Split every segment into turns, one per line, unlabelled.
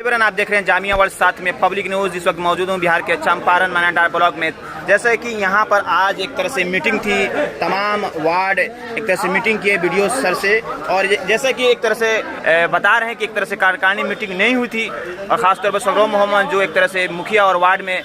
विवरण आप देख रहे हैं जामिया वर्ल्ड साथ में पब्लिक न्यूज़। इस वक्त मौजूद हूँ बिहार के चंपारण मानाडार ब्लॉक में। जैसे कि यहाँ पर आज एक तरह से मीटिंग थी, तमाम वार्ड एक तरह से मीटिंग किए बीडीओ सर से, और जैसे कि एक तरह से बता रहे हैं कि एक तरह से कार्यकारिणी मीटिंग नहीं हुई थी, और ख़ासतौर पर सगरो मोहम्मद जो एक तरह से मुखिया और वार्ड में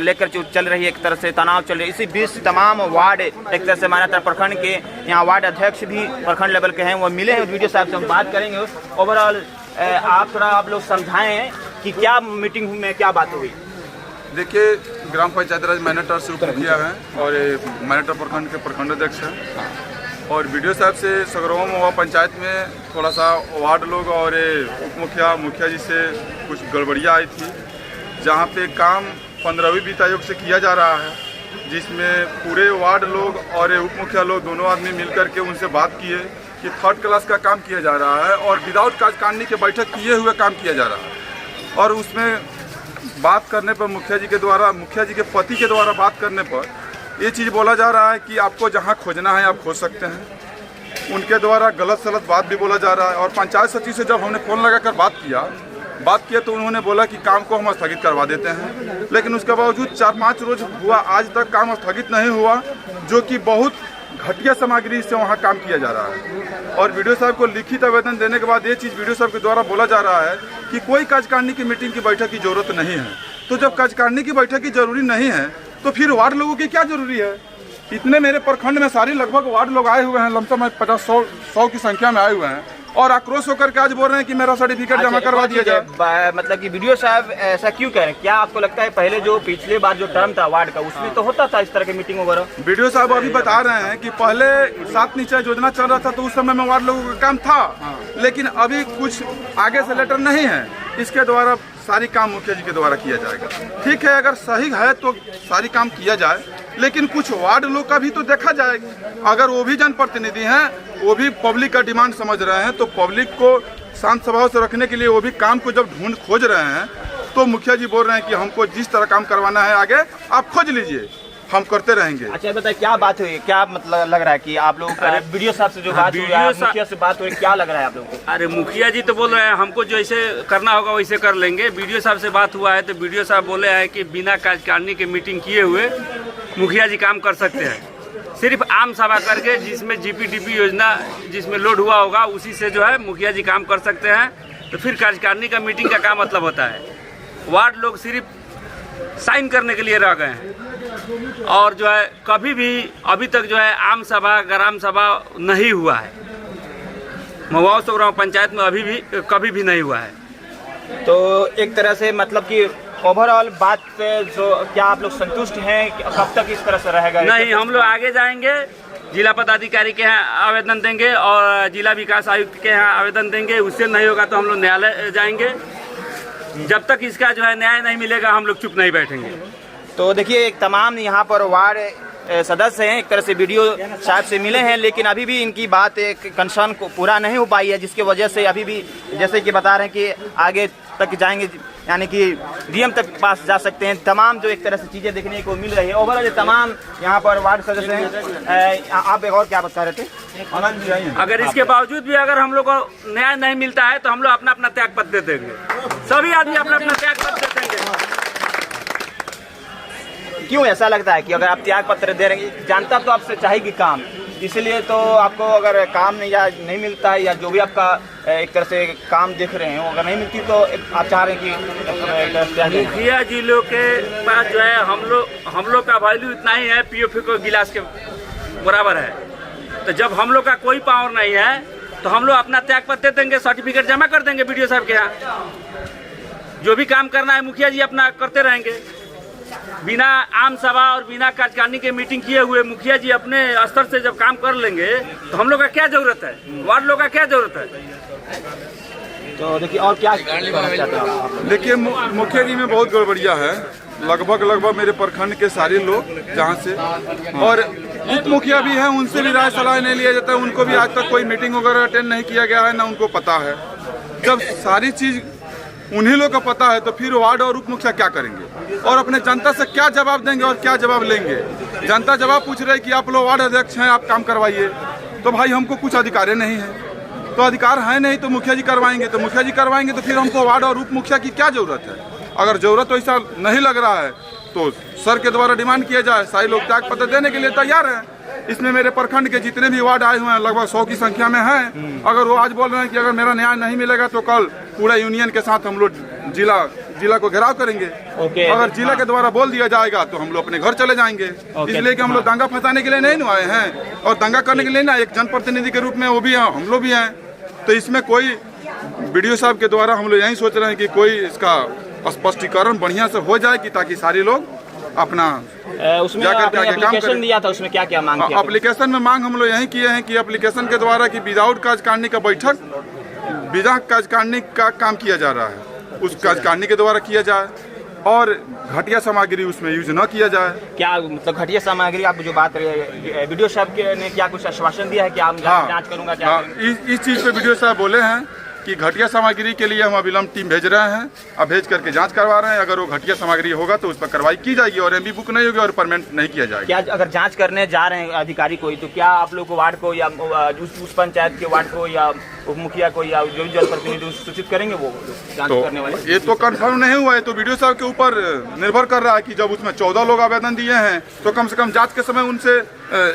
लेकर जो चल रही है, एक तरह से तनाव चल रही है। इसी बीच तमाम वार्ड एक तरह से मानाडार प्रखंड के यहाँ वार्ड अध्यक्ष भी प्रखंड लेवल के हैं, वो मिले हैं। वीडियो साहब से हम बात करेंगे। ओवरऑल आप लोग समझाएं कि क्या मीटिंग में क्या बात हुई।
देखिए, ग्राम पंचायत राज मानाडार से उप मुखिया हैं और मानाडार प्रखंड के प्रखंड अध्यक्ष हैं, और वीडियो साहब से सगरों में पंचायत में थोड़ा सा वार्ड लोग और उप मुखिया जी से कुछ गड़बड़ियाँ आई थी, जहाँ पे काम 15वीं वित्त आयोग से किया जा रहा है, जिसमें पूरे वार्ड लोग और उप मुखिया लोग दोनों आदमी मिलकर के उनसे बात किए कि 3rd क्लास का काम किया जा रहा है और विदाउट कार्यकारिणी के बैठक किए हुए काम किया जा रहा है। और उसमें बात करने पर मुखिया जी के पति के द्वारा बात करने पर ये चीज़ बोला जा रहा है कि आपको जहां खोजना है आप खोज सकते हैं। उनके द्वारा गलत सलत बात भी बोला जा रहा है। और पंचायत सचिव से जब हमने फ़ोन लगाकर बात किया तो उन्होंने बोला कि काम को हम स्थगित करवा देते हैं, लेकिन उसके बावजूद 4-5 रोज हुआ, आज तक काम स्थगित नहीं हुआ, जो कि बहुत घटिया सामग्री से वहाँ काम किया जा रहा है। और वीडियो साहब को लिखित आवेदन देने के बाद ये चीज़ वीडियो साहब के द्वारा बोला जा रहा है कि कोई कार्यकारिणी की मीटिंग की बैठक की जरूरत नहीं है। तो जब कार्यकारिणी की बैठक की जरूरी नहीं है तो फिर वार्ड लोगों की क्या जरूरी है? इतने मेरे प्रखंड में सारे लगभग वार्ड लोग आए हुए हैं, लमसम 50-100 की संख्या में आए हुए हैं, और आक्रोश होकर के आज बोल रहे हैं कि मेरा सर्टिफिकेट जमा करवा दिया जाए।
मतलब कि वीडियो साहब ऐसा क्यों कह रहे हैं? क्या आपको लगता है पहले जो पिछले बार जो टर्म था वार्ड का, उसमें तो होता था इस तरह की मीटिंग वगैरह?
वीडियो साहब अभी बता रहे हैं कि पहले 7 निश्चय योजना चल रहा था तो उस समय में वार्ड लोगों का काम था, लेकिन अभी कुछ आगे से लेटर नहीं है, इसके द्वारा सारी काम मुखिया जी के द्वारा किया जाएगा। ठीक है, अगर सही है तो सारी काम किया जाए, लेकिन कुछ वार्ड लोग का भी तो देखा जाए। अगर वो भी जनप्रतिनिधि हैं, वो भी पब्लिक का डिमांड समझ रहे हैं, तो पब्लिक को शांत स्वभाव से रखने के लिए वो भी काम को जब खोज रहे हैं, तो मुखिया जी बोल रहे हैं कि हमको जिस तरह काम करवाना है आगे आप खोज लीजिए, हम करते रहेंगे।
अच्छा बताइए, क्या बात हुई? क्या मतलब लग रहा है कि आप लोग वीडियो साहब से जो बात हुई, मुखिया से बात हुई, क्या लग रहा है आप लोगों को?
अरे मुखिया जी तो बोल रहे हैं हमको जैसे करना होगा वैसे कर लेंगे। वीडियो साहब से बात हुआ है तो वीडियो साहब बोले हैं कि बिना कार्यकारिणी की मीटिंग किए हुए मुखिया जी काम कर सकते हैं, सिर्फ आम सभा करके जिसमें जीपीडीपी योजना जिसमें लोड हुआ होगा उसी से जो है मुखिया जी काम कर सकते हैं। तो फिर कार्यकारिणी का मीटिंग का क्या मतलब होता है? वार्ड लोग सिर्फ साइन करने के लिए रह गए हैं, और जो है कभी भी अभी तक जो है आम सभा ग्राम सभा नहीं हुआ है। महुआ सगरो पंचायत में अभी भी कभी भी नहीं हुआ है।
तो एक तरह से मतलब कि ओवरऑल बात से जो क्या आप लोग संतुष्ट हैं? कब तक इस तरह से रहेगा?
नहीं, हम लोग आगे जाएंगे, जिला पदाधिकारी के यहाँ आवेदन देंगे और जिला विकास आयुक्त के यहाँ आवेदन देंगे। उससे नहीं होगा तो हम लोग न्यायालय जाएंगे। जब तक इसका जो है न्याय नहीं मिलेगा हम लोग चुप नहीं बैठेंगे।
तो देखिए, एक तमाम यहाँ पर वार्ड सदस्य हैं, एक तरह से वीडियो साहब से मिले हैं, लेकिन अभी भी इनकी बात एक कंसर्न को पूरा नहीं हो पाई है, जिसकी वजह से अभी भी जैसे कि बता रहे हैं कि आगे तक जाएंगे, यानी कि डीएम तक पास जा सकते हैं। तमाम जो एक तरह से चीज़ें देखने को मिल रही है। ओवरऑल तमाम यहाँ पर वार्ड सदस्य हैं। आप एक और क्या बता रहे थे?
अगर इसके बावजूद भी अगर हम लोग को न्याय नहीं मिलता है तो हम लोग अपना अपना त्याग पत्र दे देंगे। सभी आदमी अपना अपना त्याग पत्र दे देंगे।
क्यों ऐसा लगता है कि अगर आप त्याग पत्र दे रहे हैं, जानता तो आपसे चाहेगी काम, इसलिए तो आपको अगर काम नहीं मिलता है, या जो भी आपका एक तरह से काम देख रहे हैं अगर नहीं मिलती, तो आप चाह रहे हैं कि
मुखिया जी लोग के पास जो है हम लोग का वैल्यू इतना ही है, पीओपी को गिलास के बराबर है। तो जब हम लोग का कोई पावर नहीं है तो हम लोग अपना त्याग पत्र देंगे, सर्टिफिकेट जमा कर देंगे वीडियो साहब के यहाँ। जो भी काम करना है मुखिया जी अपना करते रहेंगे। बिना आम सभा और बिना कार्यकारिणी के मीटिंग किए हुए मुखिया जी अपने स्तर से जब काम कर लेंगे तो हम लोग का क्या जरूरत है? वार्ड लोग का क्या जरूरत है?
तो देखिए, और क्या
देखिए, मुखिया जी में बहुत गड़बड़िया है। लगभग मेरे प्रखंड के सारे लोग जहाँ से, और उप मुखिया भी हैं, उनसे भी राय सलाह नहीं लिया जाता है। उनको भी आज तक कोई मीटिंग वगैरह अटेंड नहीं किया गया है, ना उनको पता है। जब सारी चीज़ उन्हीं लोग को पता है तो फिर वार्ड और उप मुखिया क्या करेंगे, और अपने जनता से क्या जवाब देंगे और क्या जवाब लेंगे? जनता जवाब पूछ रही है कि आप लोग वार्ड अध्यक्ष हैं, आप काम करवाइए, तो भाई हमको कुछ अधिकार नहीं है। तो अधिकार है नहीं तो मुखिया जी करवाएंगे, तो मुखिया जी करवाएंगे तो फिर हमको वार्ड और उप मुखिया की क्या जरूरत है? अगर जरूरत वैसा नहीं लग रहा है तो सर के द्वारा डिमांड किया जाए, सारे लोग त्याग पत्र देने के लिए तैयार हैं। इसमें मेरे प्रखंड के जितने भी वार्ड आए हुए हैं लगभग 100 की संख्या में हैं। अगर वो आज बोल रहे हैं कि अगर मेरा न्याय नहीं मिलेगा तो कल पूरा यूनियन के साथ हम लोग जिला को घेराव करेंगे। अगर जिला के द्वारा बोल दिया जाएगा तो हम लोग अपने घर चले जाएंगे। इसलिए कि हम लोग दंगा फंसाने के लिए नहीं आए हैं और दंगा करने के लिए ना, एक जनप्रतिनिधि के रूप में वो भी हैं, हम लोग भी हैं। तो इसमें कोई वीडियो साहब के द्वारा हम लोग यही सोच रहे हैं कि कोई इसका स्पष्टीकरण बढ़िया से हो जाए कि ताकि सारे लोग अपना
उसमें एप्लीकेशन दिया था, उसमें क्या क्या मांग किया?
एप्लीकेशन में मांग हम लोग यही किए हैं कि एप्लीकेशन के द्वारा कि विदाउट कार्यकारिणी का बैठक बिना कार्यकारिणी का काम किया जा रहा है, उस कार्यकारिणी के द्वारा किया जाए और घटिया सामग्री उसमें यूज न किया जाए।
क्या मतलब घटिया सामग्री आप जो बात रहे हैं, वीडियो साहब ने क्या कुछ आश्वासन दिया है कि आप जांच करूंगा क्या?
इस चीज पे वीडियो साहब बोले हैं कि घटिया सामग्री के लिए हम अविलंब टीम भेज रहे हैं, अब भेज करके जांच करवा रहे हैं। अगर वो घटिया सामग्री होगा तो उस पर कार्रवाई की जाएगी और एमबी बुक नहीं होगी और परमानेंट नहीं किया जाएगा।
क्या अगर जांच करने जा रहे हैं अधिकारी कोई, तो क्या आप लोग को वार्ड को या उस पंचायत के वार्ड को या उप मुखिया को या जो जनप्रतिनिधि सूचित करेंगे वो जांच करने वाले?
ये तो कंफर्म नहीं हुआ है, तो वीडियो साहब के ऊपर निर्भर कर रहा है कि जब उसमें 14 लोग आवेदन दिए हैं तो कम से कम जांच के समय उनसे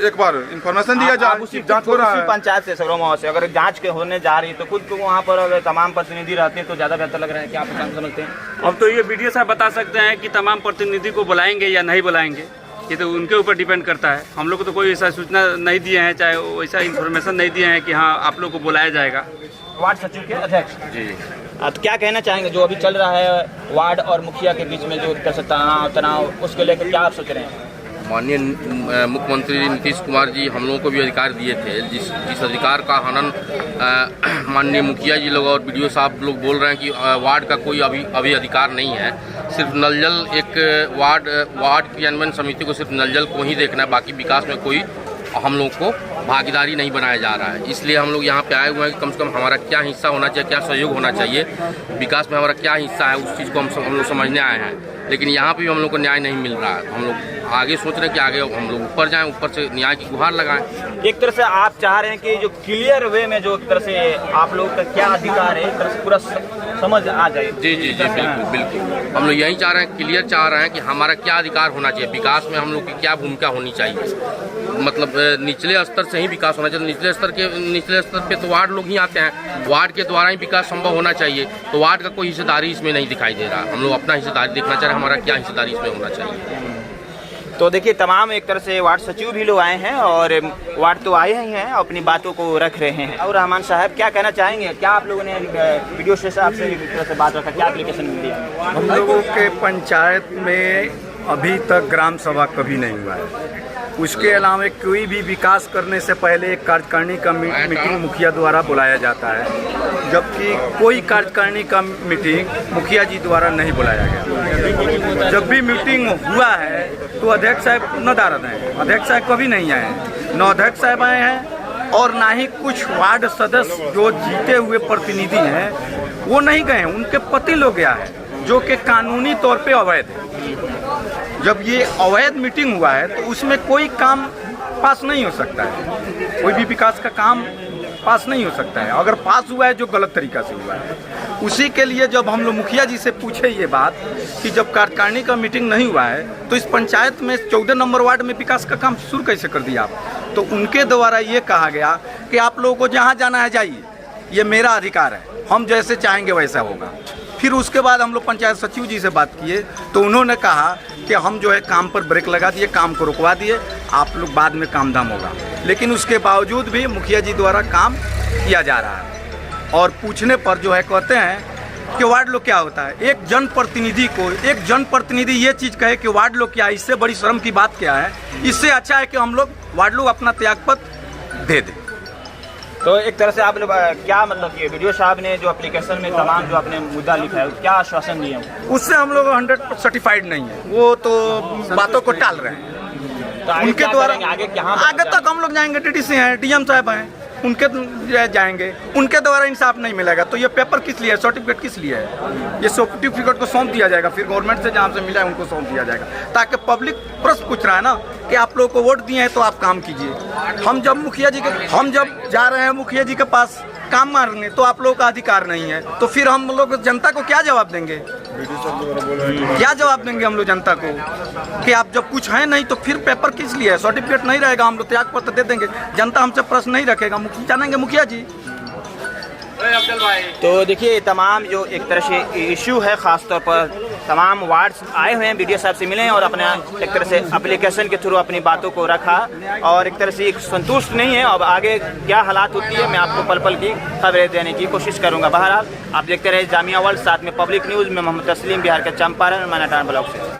एक बार इंफॉर्मेशन दिया जाए। जांच हो रहा है
पंचायत से सगरोमा से, अगर जांच के होने जा रही तो खुद को वहाँ पर अगर तमाम प्रतिनिधि रहते हैं तो ज्यादा बेहतर लग रहा है। क्या आप समझते हैं?
अब तो ये वीडियो साहब बता सकते हैं कि तमाम प्रतिनिधि को बुलाएंगे या नहीं बुलाएंगे, ये तो उनके ऊपर डिपेंड करता है। हम लोग को तो कोई ऐसा सूचना नहीं दिए हैं, चाहे वैसा इन्फॉर्मेशन नहीं दिए हैं कि हाँ आप लोग को बुलाया जाएगा।
वार्ड सचिव के अध्यक्ष
जी,
तो क्या कहना चाहेंगे जो अभी चल रहा है वार्ड और मुखिया के बीच में जो तनाव, उसको लेकर क्या आप सोच रहे हैं?
माननीय मुख्यमंत्री नीतीश कुमार जी हम लोगों को भी अधिकार दिए थे, जिस अधिकार का हनन माननीय मुखिया जी लोग और बीडीओ साहब लोग बोल रहे हैं कि वार्ड का कोई अभी अधिकार नहीं है। सिर्फ नल जल एक वार्ड क्रियान्वयन समिति को सिर्फ नल जल को ही देखना है, बाकी विकास में कोई हम लोग को भागीदारी नहीं बनाया जा रहा है। इसलिए हम लोग यहाँ पे आए हुए हैं कि कम से कम हमारा क्या हिस्सा होना चाहिए, क्या सहयोग होना चाहिए, विकास में हमारा क्या हिस्सा है, उस चीज़ को हम लोग समझने आए हैं। लेकिन यहाँ पे भी हम लोग को न्याय नहीं मिल रहा है। हम लोग आगे सोच रहे हैं कि आगे हम लोग ऊपर जाएं, ऊपर से न्याय की गुहार लगाएं।
एक तरह से आप चाह रहे हैं कि जो क्लियर वे में जो एक तरह से आप लोग का क्या अधिकार है, एक तरह से पूरा समझ आ जाए।
जी जी जी, बिल्कुल बिल्कुल। हम लोग यही चाह रहे हैं, क्लियर चाह रहे हैं कि हमारा क्या अधिकार होना चाहिए, विकास में हम लोग की क्या भूमिका होनी चाहिए। मतलब निचले स्तर से ही विकास होना चाहिए। निचले स्तर पे तो वार्ड लोग ही आते हैं, वार्ड के द्वारा ही विकास संभव होना चाहिए। तो वार्ड का कोई हिस्सेदारी इसमें नहीं दिखाई दे रहा। हम लोग अपना हिस्सेदारी देखना चाह रहे हैं, हमारा क्या हिस्सेदारी इसमें होना चाहिए।
तो देखिए तमाम एक तरह से वार्ड सचिव भी लोग आए हैं और वार्ड तो आए ही हैं, अपनी बातों को रख रहे हैं। और रहमान साहब क्या कहना चाहेंगे? क्या आप लोगों ने वीडियो से आपसे एक तरह से बात रखा, क्या एप्लीकेशन दिया?
हम लोगों के पंचायत में अभी तक ग्राम सभा कभी नहीं हुआ है। उसके अलावा कोई भी विकास करने से पहले एक कार्यकारिणी का मीटिंग मुखिया द्वारा बुलाया जाता है, जबकि कोई कार्यकारिणी का मीटिंग मुखिया जी द्वारा नहीं बुलाया गया। जब भी मीटिंग हुआ है तो अध्यक्ष साहब नदारद हैं, अध्यक्ष साहब कभी नहीं आए हैं, न अध्यक्ष साहब आए हैं और ना ही कुछ वार्ड सदस्य जो जीते हुए प्रतिनिधि हैं वो नहीं गए हैं। उनके पति लोग गया है जो कि कानूनी तौर पे अवैध है। जब ये अवैध मीटिंग हुआ है तो उसमें कोई काम पास नहीं हो सकता है, कोई भी विकास का काम पास नहीं हो सकता है। अगर पास हुआ है जो गलत तरीका से हुआ है, उसी के लिए जब हम लोग मुखिया जी से पूछे ये बात कि जब कार्यकारिणी का मीटिंग नहीं हुआ है तो इस पंचायत में 14 नंबर वार्ड में विकास का काम शुरू कैसे कर दिया आप? तो उनके द्वारा ये कहा गया कि आप लोगों को जहाँ जाना है जाइए, ये मेरा अधिकार है, हम जैसे चाहेंगे वैसा होगा। फिर उसके बाद हम लोग पंचायत सचिव जी से बात किए तो उन्होंने कहा कि हम जो है काम पर ब्रेक लगा दिए, काम को रुकवा दिए, आप लोग बाद में काम धाम होगा। लेकिन उसके बावजूद भी मुखिया जी द्वारा काम किया जा रहा है। और पूछने पर जो है कहते हैं कि वार्ड लोग क्या होता है। एक जनप्रतिनिधि ये चीज़ कहे कि वार्ड लोग क्या है, इससे बड़ी शर्म की बात क्या है। इससे अच्छा है कि हम लोग वार्ड लोग अपना त्यागपत्र दे दें।
तो एक तरह से आप लोग क्या मतलब कि वीडियो साहब ने जो एप्लीकेशन में तमाम जो आपने मुद्दा लिखा है क्या आश्वासन दिए हैं?
उससे हम लोग 100% सर्टिफाइड नहीं है, वो तो बातों को टाल रहे हैं।
तो
उनके द्वारा
आगे
तक हम लोग जाएंगे, डीडीसी हैं, डीएम साहब हैं, उनके जाएंगे, उनके द्वारा इंसाफ नहीं मिलेगा तो ये पेपर किस लिए है, सर्टिफिकेट किस लिए है? ये सर्टिफिकेट को सौंप दिया जाएगा, फिर गवर्नमेंट से जहाँ से मिला है उनको सौंप दिया जाएगा, ताकि पब्लिक प्रश्न पूछ रहा है ना कि आप लोग को वोट दिए हैं तो आप काम कीजिए। हम जब जा रहे हैं मुखिया जी के पास काम मांगने तो आप लोगों का अधिकार नहीं है, तो फिर हम लोग जनता को क्या जवाब देंगे? क्या जवाब देंगे हम लोग जनता को कि आप जब कुछ है नहीं तो फिर पेपर किस लिए है? सर्टिफिकेट नहीं रहेगा, हम लोग त्याग पत्र दे देंगे, जनता हमसे प्रश्न नहीं रखेगा, जानेंगे मुखिया जी।
तो देखिए तमाम जो एक तरह से इशू है, ख़ास तौर पर तमाम वार्ड्स आए हुए हैं, बीडीओ साहब से मिले और अपना एक तरह से एप्लीकेशन के थ्रू अपनी बातों को रखा और एक तरह से एक संतुष्ट नहीं है। अब आगे क्या हालात होती है मैं आपको पल पल की खबरें देने की कोशिश करूँगा। बहरहाल आप देखते रहे जामिया वर्ल्ड, साथ में पब्लिक न्यूज़ में मोहम्मद तस्लीम, बिहार के चंपारण मैनाटान ब्लॉक से।